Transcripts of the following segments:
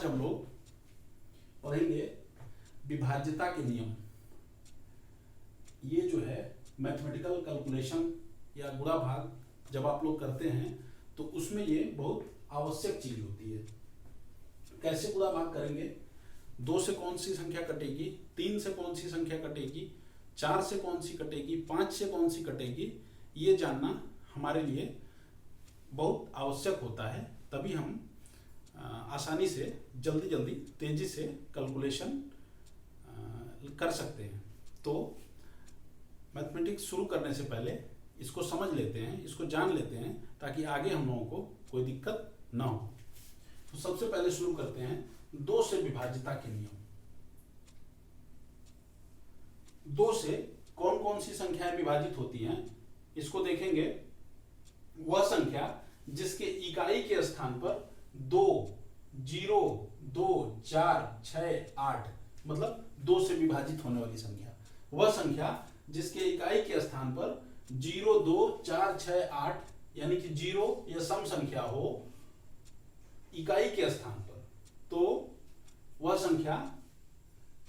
आज हम लोग पढ़ेंगे विभाज्यता के नियम। ये जो है मैथमेटिकल कैलकुलेशन या गुणा भाग जब आप लोग करते हैं तो उसमें ये बहुत आवश्यक चीज होती है। कैसे गुणा भाग करेंगे? 2 से कौन सी संख्या कटेगी, 3 से कौन सी संख्या कटेगी, 4 से कौन सी कटेगी, 5 से कौन सी कटेगी, ये जानना हमारे लिए बहुत आवश्यक होता है। तभी हम आसानी से जल्दी तेजी से कैलकुलेशन कर सकते हैं। तो मैथमेटिक्स शुरू करने से पहले इसको समझ लेते हैं, इसको जान लेते हैं ताकि आगे हम लोगों को कोई दिक्कत ना हो। तो सबसे पहले शुरू करते हैं 2 से विभाज्यता के नियम। 2 से कौन कौन सी संख्याएं विभाजित होती हैं इसको देखेंगे। वह संख्या जिसके इकाई के स्थान पर 2, 0, 2, 4, 6, 8 मतलब 2 से विभाजित होने वाली संख्या, वह संख्या जिसके इकाई के स्थान पर 0, 2, 4, 6, 8 यानी कि 0 या सम संख्या हो इकाई के स्थान पर, तो वह संख्या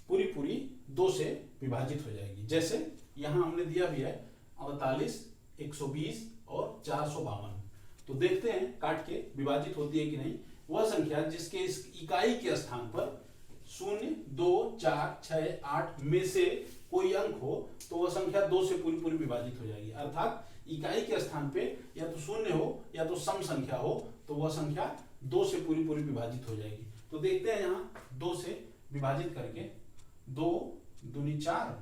पूरी 2 से विभाजित हो जाएगी। जैसे यहां हमने दिया भी है 48, 120 और 452। तो देखते हैं काट के विभाजित होती है कि नहीं। वह संख्या जिसके इस इकाई के स्थान पर 0, 2, 4, 6, 8 में से कोई अंक हो तो वह संख्या 2 से पूरी विभाजित हो जाएगी। अर्थात इकाई के स्थान पे या तो 0 हो या तो सम संख्या हो तो वह संख्या 2 से पूरी विभाजित हो जाएगी। तो देखते हैं यहाँ 2 से विभाजित करके 2 दूनी 4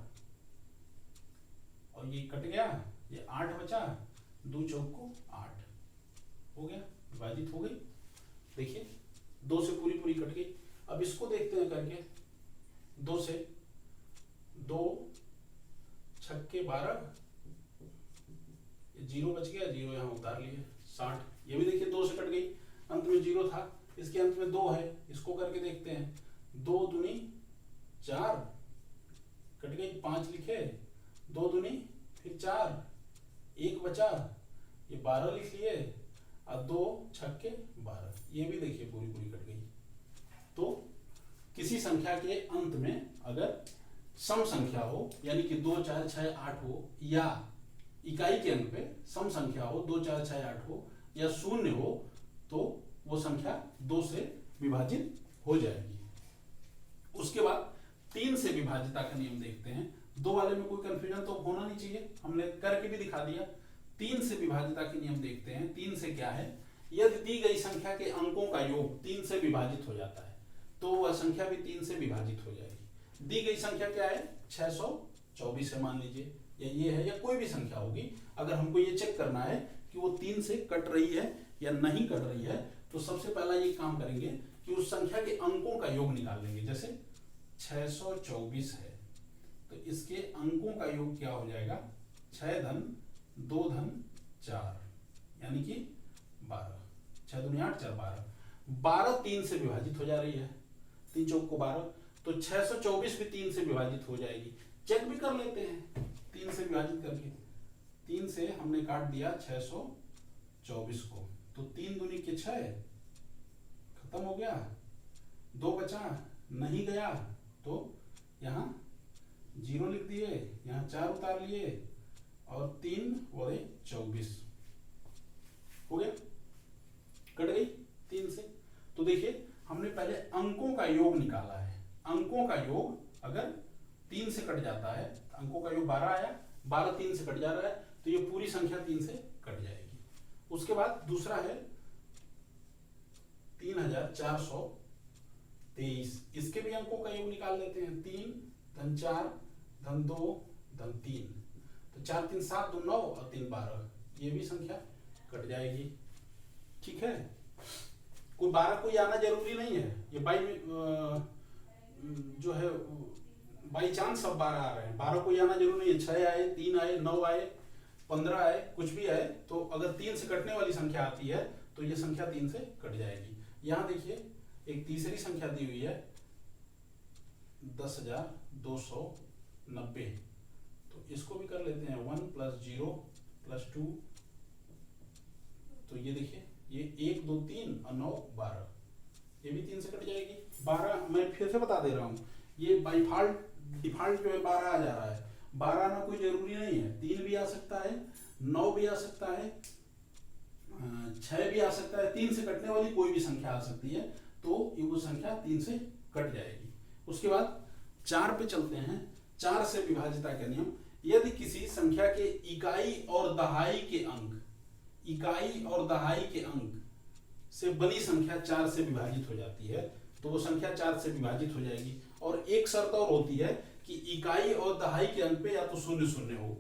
और ये कट गया, ये 8 बचा, 2 चौको 8 हो गया, विभाजित हो गई। देखिए 2 से पूरी कट गई। अब इसको देखते हैं करके 2 से 2 छक्के 12, 0 बच गया, 0 यहाँ उतार लिए 60। ये भी देखिए 2 से कट गई, अंत में 0 था, इसके अंत में 2 है। इसको करके देखते हैं 2 दूनी 4 कट गई, 5 लिखे, 2 दूनी फिर 4, 1 बचा, ये 12 लिख लिए और 2 छक्के 12। ये भी देखिए पूरी कट गई। तो किसी संख्या के अंत में अगर सम संख्या हो यानी कि 2, 4, 6, 8 हो या इकाई के अंक पे सम संख्या हो 2, 4, 6, 8 हो या 0 हो तो वो संख्या 2 से विभाजित हो जाएगी। उसके बाद 3 से विभाज्यता का नियम देखते हैं। 2 वाले में कोई कंफ्यूजन तो होना नहीं चाहिए, हमने करके भी दिखा दिया। 3 से विभाज्यता के नियम देखते हैं। 3 से क्या है? यदि दी गई संख्या के अंकों का योग 3 से विभाजित हो जाता है तो वह संख्या भी 3 से विभाजित हो जाएगी। दी गई संख्या क्या है? 624 है मान लीजिए, या ये है या कोई भी संख्या होगी। अगर हमको ये चेक करना है कि वो 3 से कट रही है या नहीं कट रही है तो सबसे पहला ये काम करेंगे कि उस संख्या के अंकों का योग निकाल लेंगे। जैसे 624 है तो इसके अंकों का योग क्या हो जाएगा? 6 धन 2 धन 4 यानी कि 12, 6 दूनी 8, 4 12। 12 3 से विभाजित हो जा रही है, 3 चौक को 12, तो 624 भी 3 से विभाजित हो जाएगी। चेक भी कर लेते हैं 3 से विभाजित करके। 3 से हमने काट दिया 624 को, तो 3 दूनी के 6 खत्म हो गया, 2 बचा नहीं गया तो यहाँ 0 लिख दिए, यहाँ 4 उतार लिए और 3 और 24 हो गया, कट गई 3 से। तो देखिए हमने पहले अंकों का योग निकाला है। अंकों का योग अगर 3 से कट जाता है, अंकों का योग 12 आया, 12 3 से कट जा रहा है तो ये पूरी संख्या 3 से कट जाएगी। उसके बाद दूसरा है 3423, इसके भी अंकों का योग निकाल लेते हैं। 3 धन 4 धन 2 धन 3, तो 4 3 7 2 9 और 3 12, ये भी संख्या कट जाएगी। ठीक है, कोई 12 कोई आना जरूरी नहीं है, ये जो है बाई चांस सब 12 आ रहे हैं। 12 कोई आना जरूरी नहीं है, 6 आए, 3 आए, 9 आए, 15 आए, कुछ भी आए, तो अगर 3 से कटने वाली संख्या आती है तो ये संख्या 3 से कट जाएगी। यहाँ देखिए एक तीसरी संख्या दी हुई है 10,290, तो इसको भी कर लेते हैं 1 + 0 + 2, तो ये देखिए ये 1 2 3 और 9 12, ये भी 3 से कट जाएगी। 12 मैं फिर से बता दे रहा हूँ, ये बाई डिफॉल्ट जो है 12 आ जा रहा है। 12 ना कोई जरूरी नहीं है, 3 भी आ सकता है, 9 भी आ सकता है, 6 भी आ सकता है। 3 से कटने वाली कोई भी संख्या आ सकती है, तो ये वो संख्या 3 से कट जाएगी। उसके बाद 4 पे चलते हैं। 4 से विभाज्यता का नियम, यदि किसी संख्या के इकाई और दहाई के अंक से बनी संख्या 4 से विभाजित हो जाती है, तो वो संख्या 4 से विभाजित हो जाएगी। और एक शर्त और होती है कि इकाई और दहाई के अंक पे या तो 0 0 हो,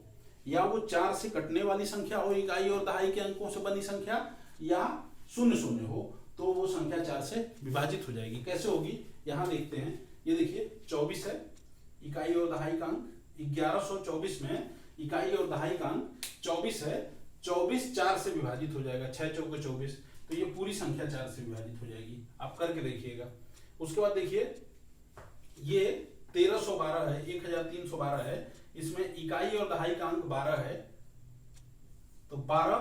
या वो 4 से कटने वाली संख्या हो, इकाई और दहाई के अंकों से बनी संख्या, या 0 0 हो, तो वो संख्या 4 से विभाजित हो जाएगी। कैसे होगी यहां देखते हैं। ये देखिए 24 है इकाई और दहाई का अंक, 1124 में इकाई और दहाई का अंक 24 है। 24 4 से विभाजित हो जाएगा, 6 चौके 24, तो ये पूरी संख्या 4 से विभाजित हो जाएगी। आप करके देखिएगा। उसके बाद देखिए ये 1312 है, 1312 है, इसमें इकाई और दहाई का अंक 12 है, तो 12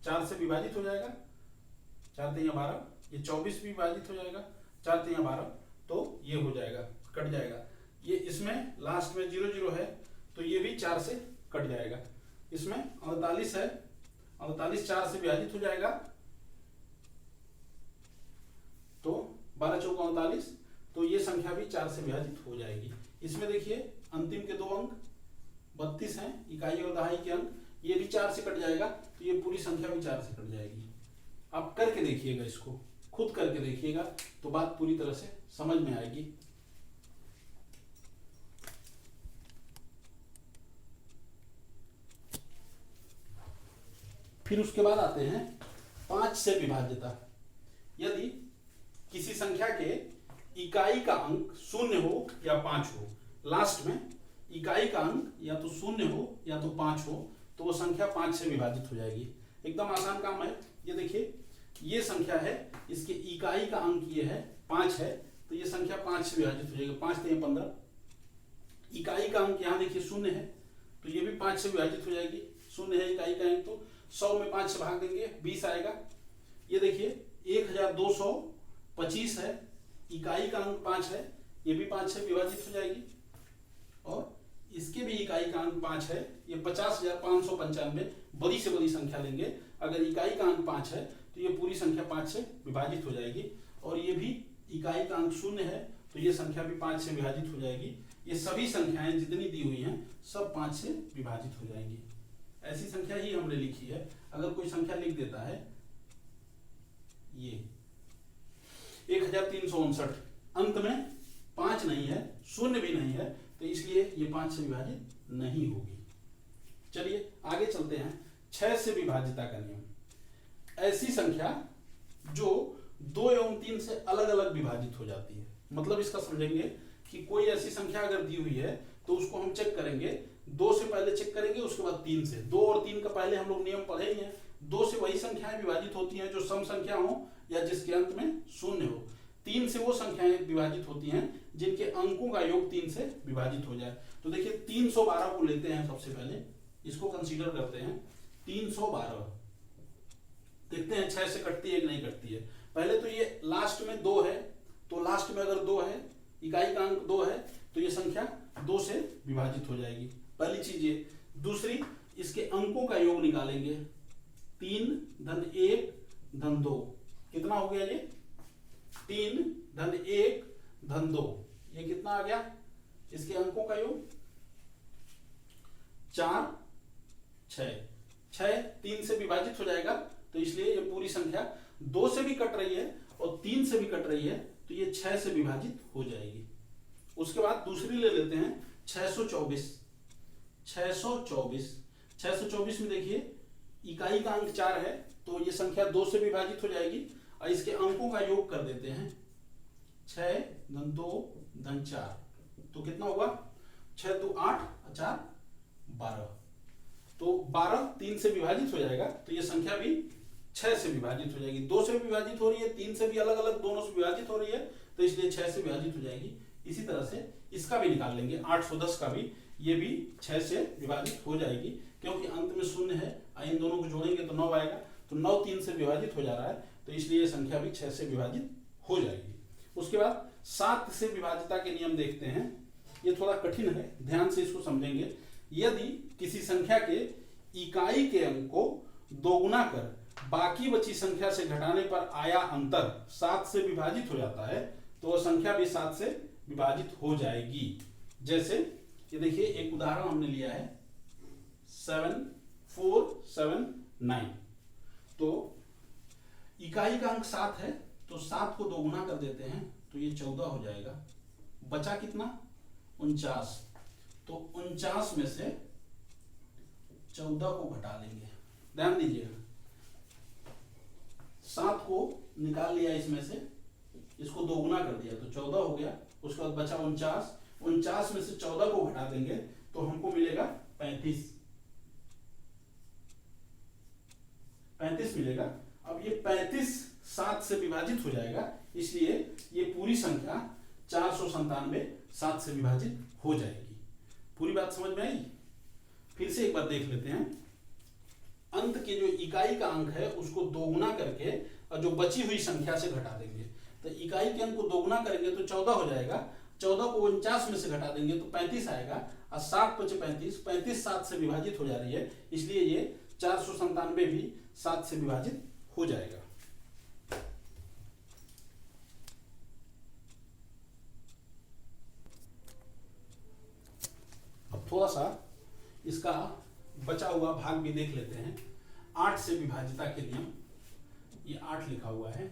4 से विभाजित हो जाएगा, 4 3 12, ये 24 भी विभाजित हो जाएगा, 4 3 12, तो ये हो जाएगा, कट जाएगा। ये इसमें लास्ट में 0 0 है, तो ये भी 4 से कट जाएगा। इसमें 48 है, 48 4 से विभाजित हो जाएगा, तो 12 चौका 39, तो ये संख्या भी 4 से विभाजित हो जाएगी। इसमें देखिए अंतिम के 2 अंक 32 हैं, इकाई और दहाई के अंक, ये भी 4 से कट जाएगा, तो ये पूरी संख्या भी 4 से कट जाएगी। आप करके देखिएगा, इसको खुद करके देखिएगा, तो बात पूरी तरह से समझ में आएगी। फिर उसके बाद आते हैं 5 से विभाज्यता। यदि किसी संख्या के इकाई का अंक 0 हो या 5 हो, लास्ट में इकाई का अंक या तो 0 हो या तो 5 हो, तो वो संख्या 5 से विभाजित हो जाएगी। एकदम आसान काम है। ये देखिए ये संख्या है, इसके इकाई का अंक ये है 5 है, तो ये संख्या 5 से विभाजित हो जाएगी। 5 3 15, इकाई का अंक यहाँ देखिए 0 है, तो ये भी 5 से विभाजित हो जाएगी। 0 है इकाई का अंक, तो 100 में 5 से भाग देंगे 20 आएगा। ये देखिए 1225 है, इकाई का अंक 5 है, ये भी 5 से विभाजित हो जाएगी। और इसके भी इकाई का अंक 5 है, ये 50,595, बड़ी से बड़ी संख्या लेंगे। अगर इकाई का अंक 5 है तो ये पूरी संख्या 5 से विभाजित हो जाएगी। और ये भी इकाई का अंक 0 है, तो ये संख्या भी 5 से विभाजित हो जाएगी। ये सभी संख्याएं जितनी दी हुई हैं सब 5 से विभाजित हो जाएंगी। ऐसी संख्या ही हमने लिखी है। अगर कोई संख्या लिख देता है ये 1359, अंत में 5 नहीं है, 0 भी नहीं है, तो इसलिए ये 5 से विभाजित नहीं होगी। चलिए आगे चलते हैं। 6 से विभाज्यता का नियम, ऐसी संख्या जो 2 एवं 3 से अलग अलग विभाजित हो जाती है। मतलब इसका समझेंगे कि कोई ऐसी संख्या अगर दी हुई है तो उसको हम चेक करेंगे, 2 से पहले चेक करेंगे, उसके बाद 3 से। 2 और 3 का पहले हम लोग नियम पढ़े ही हैं। 2 से वही संख्याएं विभाजित होती हैं जो सम संख्या हो या जिसके अंत में 0 हो। 3 से वो संख्याएं विभाजित होती हैं जिनके अंकों का योग 3 से विभाजित हो जाए। तो देखिए 312 को लेते हैं, सबसे पहले इसको कंसीडर करते हैं। 312 देखते हैं 6 से कटती है कि नहीं कटती है। पहले तो ये लास्ट में 2 है, तो लास्ट में अगर 2 है, इकाई का अंक 2 है, तो ये संख्या 2 से विभाजित हो जाएगी। पहली चीज ये। दूसरी, इसके अंकों का योग निकालेंगे। 3 धन 1 धन 2, कितना हो गया ये? 3 धन 1 धन 2, ये कितना आ गया? इसके अंकों का योग 4 6, 6 3 से विभाजित हो जाएगा, तो इसलिए ये पूरी संख्या 2 से भी कट रही है और 3 से भी कट रही है, तो ये 6 से विभाजित हो जाएगी। उसके बाद दूसरी ले लेते हैं 624। 624 में देखिए इकाई का अंक 4 है, तो ये संख्या 2 से विभाजित हो जाएगी। और इसके अंकों का योग कर देते हैं, 6 धन 2 धन 4, तो कितना होगा? 6 2 8 4 12, तो 12 3 से विभाजित हो जाएगा, तो ये संख्या भी 6 से विभाजित हो जाएगी। 2 से भी विभाजित हो रही है, 3 से भी अलग अलग दोनों से विभाजित हो रही है, तो इसलिए 6 से विभाजित हो जाएगी। इसी तरह से इसका भी निकाल लेंगे, 810 का भी, ये भी 6 से विभाजित हो जाएगी, क्योंकि अंत में 0 है। इन दोनों को जोड़ेंगे तो 9 आएगा, तो 9 3 से विभाजित हो जा रहा है, तो इसलिए ये संख्या भी 6 से विभाजित हो जाएगी। उसके बाद 7 से विभाज्यता के नियम देखते हैं। ये थोड़ा कठिन है, ध्यान से इसको समझेंगे। यदि किसी संख्या के इकाई के अंक को दोगुना कर बाकी बची संख्या से घटाने पर आया अंतर 7 से विभाजित हो जाता है तो वह संख्या भी 7 से विभाजित हो जाएगी। जैसे ये देखिए, एक उदाहरण हमने लिया है 7479। तो इकाई का अंक 7 है तो 7 को दोगुना कर देते हैं तो ये 14 हो जाएगा। बचा कितना? 49। तो 49 में से 14 को घटा देंगे। ध्यान दीजिएगा, 7 को निकाल लिया इसमें से, इसको दोगुना कर दिया तो 14 हो गया। उसके बाद बचा 49। 49 में से 14 को घटा देंगे तो हमको मिलेगा 35 मिलेगा। अब ये 35 7 से विभाजित हो जाएगा, इसलिए ये पूरी संख्या 497 7 से विभाजित हो जाएगी। पूरी बात समझ में आई? फिर से एक बार देख लेते हैं। अंत के जो इकाई का अंक है उसको दोगुना करके और जो बची हुई संख्या से घटा देंगे। तो इकाई के अंक को दोगुना करेंगे तो 14 हो जाएगा। 14 को 49 में से घटा देंगे तो 35 आएगा और 7 बचे 35 7 से विभाजित हो जा रही है, इसलिए ये 497 भी 7 से विभाजित हो जाएगा। अब थोड़ा सा इसका बचा हुआ भाग भी देख लेते हैं। 8 से विभाज्यता के नियम, ये 8 लिखा हुआ है।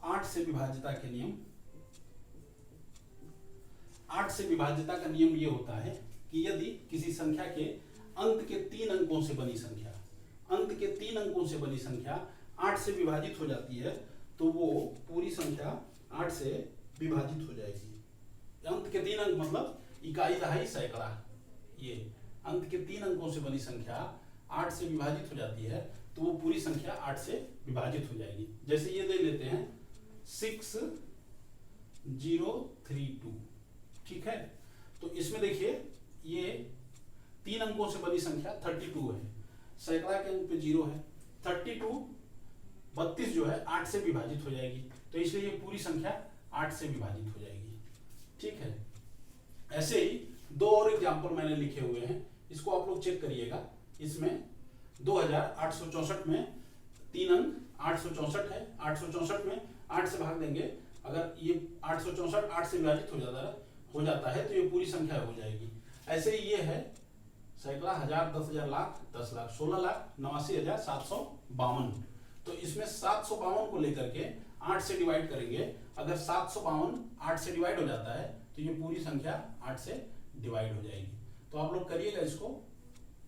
8 से विभाज्यता के नियम, 8 से विभाज्यता का नियम ये होता है कि यदि किसी संख्या के अंत के 3 अंकों से बनी संख्या, अंत के 3 अंकों से बनी संख्या 8 से विभाजित हो जाती है तो वो पूरी संख्या 8 से विभाजित हो जाएगी। अंत के 3 अंक मतलब इकाई, दहाई, सैकड़ा, ये अंत के 3 अंकों से बनी संख्या 8 से विभाजित हो जाती है तो वो पूरी संख्या 8 से विभाजित हो जाएगी। जैसे ये दे लेते हैं 6032, ठीक है। तो इसमें देखिए ये 3 अंकों से बनी संख्या 32 है, सैकड़ा के अंक पे 0 है। 32 जो है 8 से विभाजित हो जाएगी, तो इसलिए ये पूरी संख्या 8 से विभाजित हो जाएगी, ठीक है। ऐसे ही 2 और एग्जाम्पल मैंने लिखे हुए हैं, इसको आप लोग चेक करिएगा। इसमें 2864 में 3 अंक 864 है। 864 में 8 से भाग देंगे, अगर ये 864 8 से विभाजित हो जाता है तो ये पूरी संख्या हो जाएगी। ऐसे ही ये है सैकड़ा, हजार, 10,000, लाख, 10 लाख, 16 लाख 89,752। तो इसमें 752 को लेकर के 8 से डिवाइड करेंगे। अगर 752 8 से डिवाइड हो जाता है तो ये पूरी संख्या 8 से डिवाइड हो जाएगी। तो आप लोग करिएगा इसको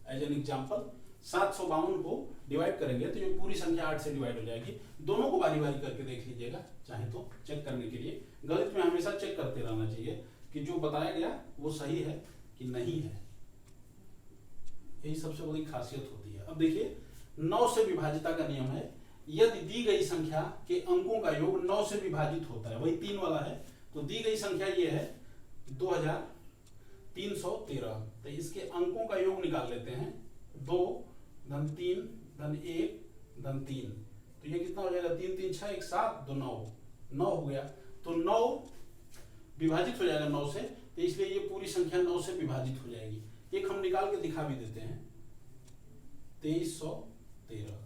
एज एन एग्जाम्पल। 752 को डिवाइड करेंगे तो ये पूरी संख्या 8 से डिवाइड हो जाएगी। दोनों को बारी बारी करके देख लीजिएगा, चाहे तो चेक करने के लिए। गणित में हमेशा चेक करते रहना चाहिए कि जो बताया गया वो सही है कि नहीं है, यही सबसे बड़ी खासियत होती है। अब देखिए 9 से विभाज्यता का नियम है। यदि दी गई संख्या के अंकों का योग 9 से विभाजित होता है, वही 3 वाला है, तो दी गई संख्या ये है 2313। तो इसके अंकों का योग निकाल लेते हैं, 2 धन 3 धन 1 धन 3। तो ये कितना हो जाएगा? 3 3 6 1 7 2 9 हो गया। तो 9 विभाजित हो जाएगा 9 से, तो इसलिए ये पूरी संख्या 9 से विभाजित हो जाएगी। एक हम निकाल के दिखा भी देते हैं, 2313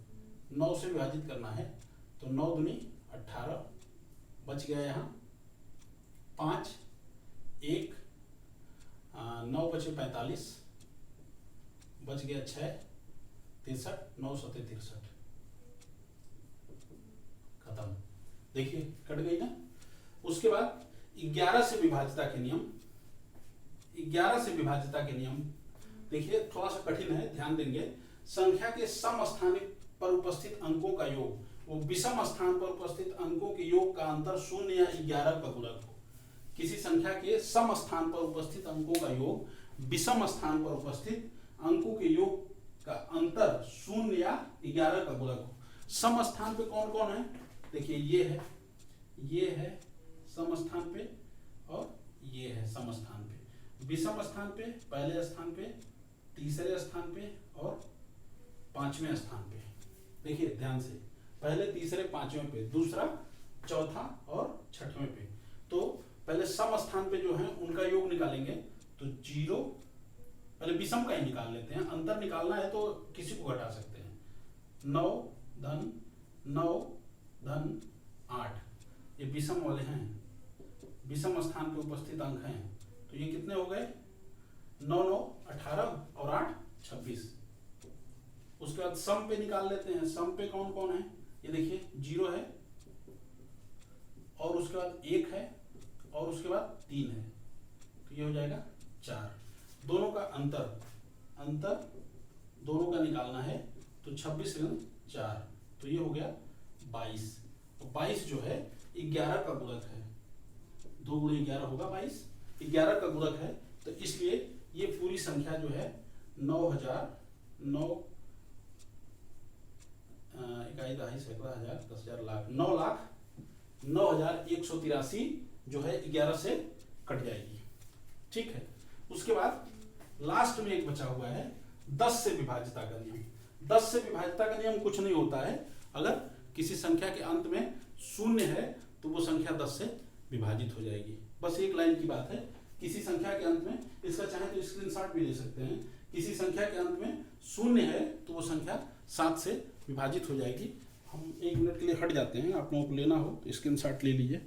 9 से विभाजित करना है तो 9 दूनी 18, बच गया यहाँ 5, 1 9 बचे 45, बच गया 6 63, 9 7 63, खत्म। देखिए कट गई ना। उसके बाद 11 से विभाज्यता के नियम। 11 से विभाज्यता के नियम देखिए थोड़ा सा कठिन है, ध्यान देंगे। संख्या के सम स्थान पर उपस्थित अंकों का योग वो विषम स्थान पर उपस्थित अंकों के योग का अंतर 0 या 11 का गुणक हो। किसी संख्या के सम स्थान पर उपस्थित अंकों का योग विषम स्थान पर उपस्थित अंकों के योग का अंतर 0 या 11 का गुणक हो। सम स्थान पे कौन कौन है? देखिए ये है सम स्थान पे और ये है सम स्थान पे। विषम स्थान पे पहले स्थान पे, तीसरे स्थान पे और 5वें स्थान पे। देखिए ध्यान से, पहले, तीसरे, 5वें पे, दूसरा चौथा और छठवें पे। तो पहले सम स्थान पे जो है उनका योग निकालेंगे, तो 0, पहले विषम का ही निकाल लेते हैं, अंतर निकालना है तो किसी को घटा सकते हैं। 9 धन 9 धन 8, ये विषम वाले हैं, विषम स्थान पे उपस्थित अंक हैं, तो ये कितने हो गए 9 9 18 और 8 26। उसके बाद सम पे निकाल लेते हैं, सम पे कौन कौन है, ये देखिए 0 है और उसके बाद 1 है और उसके बाद 3 है, तो ये हो जाएगा 4। दोनों का अंतर दोनों का निकालना है, तो 26 × 4, तो ये हो गया 22। तो 22 जो है 11 का गुणक है, 2 × 11 होगा 22, 11 का गुणक है, तो इसलिए ये पूरी संख्या जो है 9,000 इकाई दहाई सैकड़ा हजार 10,000 लाख 9,09,183 जो है 11 से कट जाएगी। ठीक है, उसके बाद लास्ट में एक बचा हुआ है 10 से विभाजिता का नियम। 10 से विभाजिता का नियम कुछ नहीं होता है, अगर किसी संख्या के अंत में 0 है तो वो संख्या 10 से विभाजित हो जाएगी। बस एक लाइन की बात है, किसी संख्या के अंत में, इसका चाहे तो स्क्रीनशॉट भी ले सकते हैं, किसी संख्या के अंत में 0 है तो वो संख्या 7 से विभाजित हो जाएगी। हम 1 मिनट के लिए हट जाते हैं, आप लोगों को लेना हो तो स्क्रीनशॉट ले लीजिए।